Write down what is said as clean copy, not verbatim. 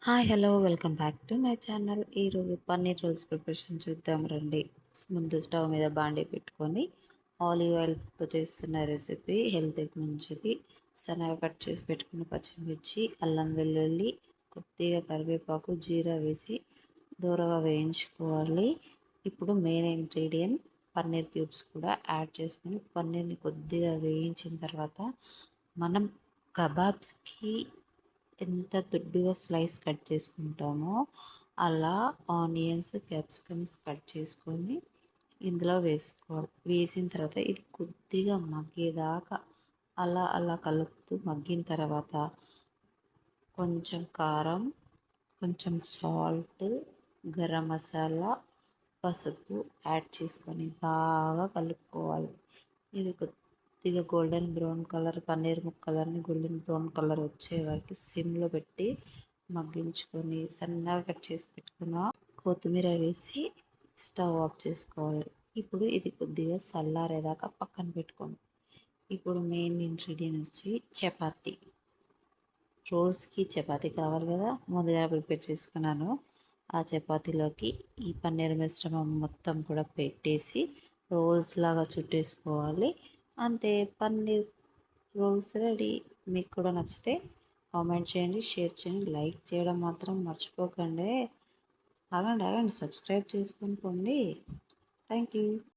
Hi hello welcome back to my channel. ఈరోజు paneer roles preparation చూద్దాం రండి. ముందు స్టవ్ మీద బాండీ పెట్టుకొని ఆలివ్ ఆయిల్తో చేస్తున్న రెసిపీ హెల్త్కి మంచిది. సన్నగా కట్ చేసి పెట్టుకున్న పచ్చిమిర్చి, అల్లం వెల్లుల్లి, కొద్దిగా కరివేపాకు, జీరా వేసి దూరగా వేయించుకోవాలి. ఇప్పుడు మెయిన్ ఇంగ్రీడియంట్ పన్నీర్ క్యూబ్స్ కూడా యాడ్ చేసుకొని పన్నీర్ని కొద్దిగా వేయించిన తర్వాత మనం కబాబ్స్కి ఎంత దుడ్డుగా స్లైస్ కట్ చేసుకుంటామో అలా ఆనియన్స్, క్యాప్సికమ్స్ కట్ చేసుకొని ఇందులో వేసుకోవాలి. వేసిన తర్వాత ఇది కొద్దిగా మగ్గేదాకా అలా కలుపుతూ మగ్గిన తర్వాత కొంచెం కారం, కొంచెం సాల్ట్, గరం మసాలా, పసుపు యాడ్ చేసుకొని బాగా కలుపుకోవాలి. ఇది కొద్దిగా గోల్డెన్ బ్రౌన్ కలర్ పన్నీర్ ముక్కలన్నీ గోల్డెన్ బ్రౌన్ కలర్ వచ్చే వరకు సిమ్లో పెట్టి మగ్గించుకొని సన్నగా కట్ చేసి పెట్టుకున్న కొత్తిమీర వేసి స్టవ్ ఆఫ్ చేసుకోవాలి. ఇప్పుడు ఇది కొద్దిగా చల్లారేదాకా పక్కన పెట్టుకోండి. ఇప్పుడు మెయిన్ ఇంగ్రీడియంట్ వచ్చి చపాతీ. రోల్స్కి చపాతీ కావాలి కదా, ముందుగా ప్రిపేర్ చేసుకున్నాను. ఆ చపాతీలోకి ఈ పన్నీర్ మిశ్రమం మొత్తం కూడా పెట్టేసి రోల్స్ లాగా చుట్టేసుకోవాలి. అంతే, పన్నీర్ రోల్స్ రెడీ. మీకు కూడా నచ్చితే కామెంట్ చేయండి, షేర్ చేయండి, లైక్ చేయడం మాత్రం మర్చిపోకండి. ఆగండి సబ్స్క్రైబ్ చేసుకొని పోండి. Thank you.